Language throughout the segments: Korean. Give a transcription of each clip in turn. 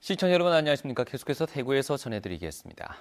시청자 여러분 안녕하십니까. 계속해서 대구에서 전해드리겠습니다.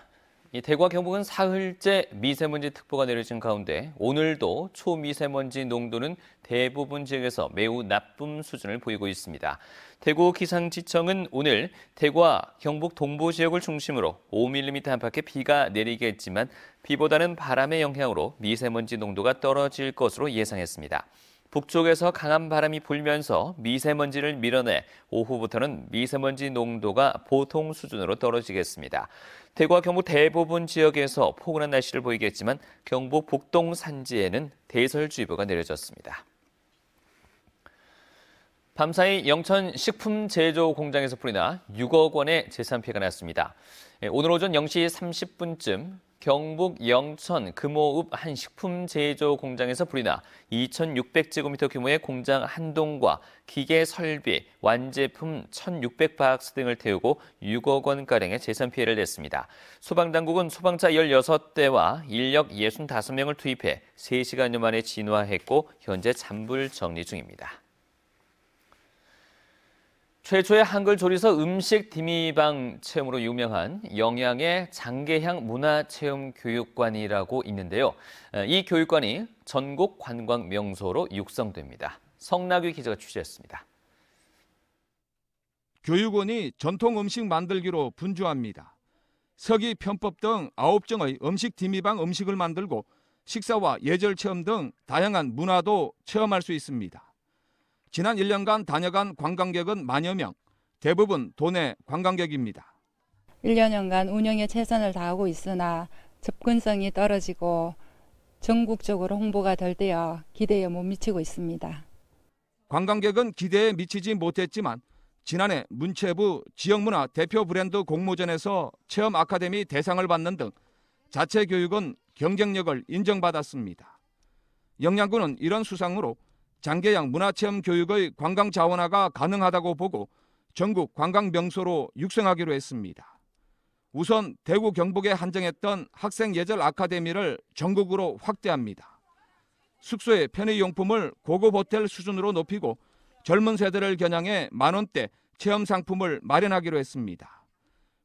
대구와 경북은 사흘째 미세먼지 특보가 내려진 가운데 오늘도 초미세먼지 농도는 대부분 지역에서 매우 나쁨 수준을 보이고 있습니다. 대구 기상지청은 오늘 대구와 경북 동부 지역을 중심으로 5mm 안팎의 비가 내리겠지만 비보다는 바람의 영향으로 미세먼지 농도가 떨어질 것으로 예상했습니다. 북쪽에서 강한 바람이 불면서 미세먼지를 밀어내 오후부터는 미세먼지 농도가 보통 수준으로 떨어지겠습니다. 대구와 경북 대부분 지역에서 포근한 날씨를 보이겠지만 경북 북동 산지에는 대설주의보가 내려졌습니다. 밤사이 영천 식품제조 공장에서 불이 나 6억 원의 재산 피해가 났습니다. 오늘 오전 0시 30분쯤 경북 영천 금호읍 한 식품 제조 공장에서 불이 나 2,600제곱미터 규모의 공장 한 동과 기계 설비, 완제품 1,600박스 등을 태우고 6억 원가량의 재산 피해를 냈습니다. 소방당국은 소방차 16대와 인력 65명을 투입해 3시간여 만에 진화했고 현재 잔불 정리 중입니다. 최초의 한글 조리서 음식 디미방 체험으로 유명한 영양의 장계향 문화체험교육관이라고 있는데요. 이 교육관이 전국 관광 명소로 육성됩니다. 성낙위 기자가 취재했습니다. 교육원이 전통 음식 만들기로 분주합니다. 서기, 편법 등 9종의 음식 디미방 음식을 만들고 식사와 예절 체험 등 다양한 문화도 체험할 수 있습니다. 지난 1년간 다녀간 관광객은 만여 명, 대부분 도내 관광객입니다. 1년여간 운영에 최선을 다하고 있으나 접근성이 떨어지고 전국적으로 홍보가 덜 되어 기대에 못 미치고 있습니다. 관광객은 기대에 미치지 못했지만 지난해 문체부 지역문화 대표 브랜드 공모전에서 체험 아카데미 대상을 받는 등 자체 교육은 경쟁력을 인정받았습니다. 영양군은 이런 수상으로 장계양 문화체험 교육의 관광 자원화가 가능하다고 보고 전국 관광 명소로 육성하기로 했습니다. 우선 대구 경북에 한정했던 학생 예절 아카데미를 전국으로 확대합니다. 숙소의 편의용품을 고급 호텔 수준으로 높이고 젊은 세대를 겨냥해 만원대 체험 상품을 마련하기로 했습니다.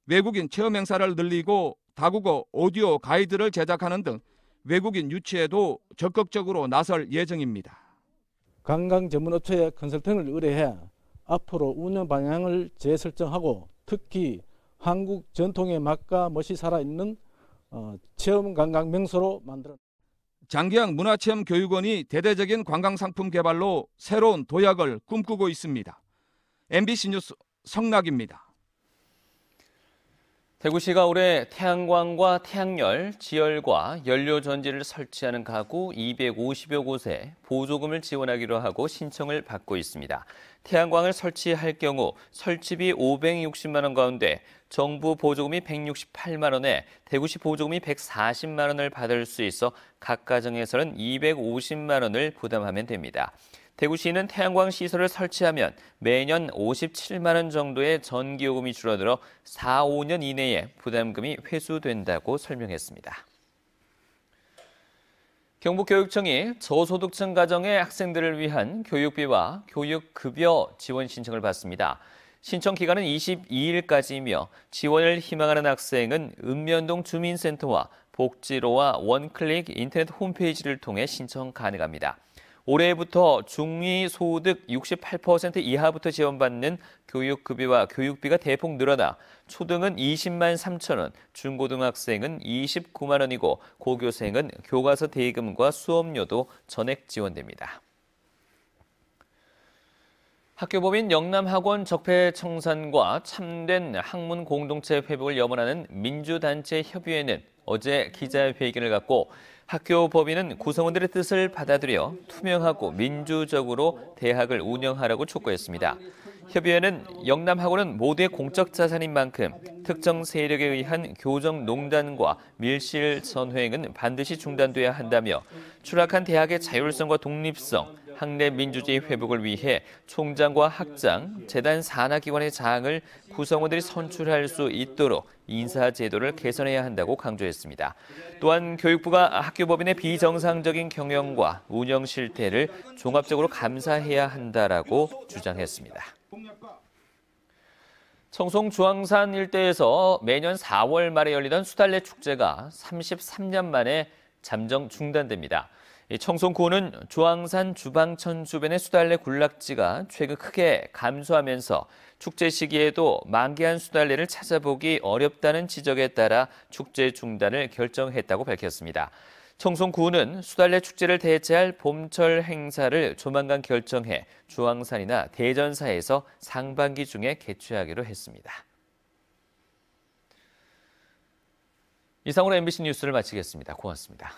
외국인 체험 행사를 늘리고 다국어 오디오 가이드를 제작하는 등 외국인 유치에도 적극적으로 나설 예정입니다. 관광 전문 업체에 컨설팅을 의뢰해 앞으로 운영 방향을 재설정하고 특히 한국 전통의 맛과 멋이 살아있는 체험 관광 명소로 만들어. 장계양 문화체험 교육원이 대대적인 관광 상품 개발로 새로운 도약을 꿈꾸고 있습니다. MBC 뉴스 성낙입니다. 대구시가 올해 태양광과 태양열, 지열과 연료전지를 설치하는 가구 250여 곳에 보조금을 지원하기로 하고 신청을 받고 있습니다. 태양광을 설치할 경우 설치비 560만 원 가운데 정부 보조금이 168만 원에 대구시 보조금이 140만 원을 받을 수 있어 각 가정에서는 250만 원을 부담하면 됩니다. 대구시는 태양광 시설을 설치하면 매년 57만 원 정도의 전기요금이 줄어들어 4, 5년 이내에 부담금이 회수된다고 설명했습니다. 경북교육청이 저소득층 가정의 학생들을 위한 교육비와 교육급여 지원 신청을 받습니다. 신청 기간은 22일까지이며 지원을 희망하는 학생은 읍면동 주민센터와 복지로와 원클릭 인터넷 홈페이지를 통해 신청 가능합니다. 올해부터 중위소득 68% 이하부터 지원받는 교육급여와 교육비가 대폭 늘어나 초등은 20만 3천 원, 중고등학생은 29만 원이고 고교생은 교과서 대금과 수업료도 전액 지원됩니다. 학교법인 영남학원 적폐청산과 참된 학문 공동체 회복을 염원하는 민주단체 협의회는 어제 기자회견을 갖고 학교법인은 구성원들의 뜻을 받아들여 투명하고 민주적으로 대학을 운영하라고 촉구했습니다. 협의회는 영남학원은 모두의 공적 자산인 만큼 특정 세력에 의한 교정농단과 밀실 선회행은 반드시 중단돼야 한다며 추락한 대학의 자율성과 독립성, 학내 민주주의 회복을 위해 총장과 학장, 재단 산하기관의 장을 구성원들이 선출할 수 있도록 인사제도를 개선해야 한다고 강조했습니다. 또한 교육부가 학교법인의 비정상적인 경영과 운영 실태를 종합적으로 감사해야 한다라고 주장했습니다. 청송 주황산 일대에서 매년 4월 말에 열리던 수달래 축제가 33년 만에 잠정 중단됩니다. 청송구는 주황산 주방천 주변의 수달래 군락지가 최근 크게 감소하면서 축제 시기에도 만개한 수달래를 찾아보기 어렵다는 지적에 따라 축제 중단을 결정했다고 밝혔습니다. 청송구는 수달래 축제를 대체할 봄철 행사를 조만간 결정해 주황산이나 대전사에서 상반기 중에 개최하기로 했습니다. 이상으로 MBC 뉴스를 마치겠습니다. 고맙습니다.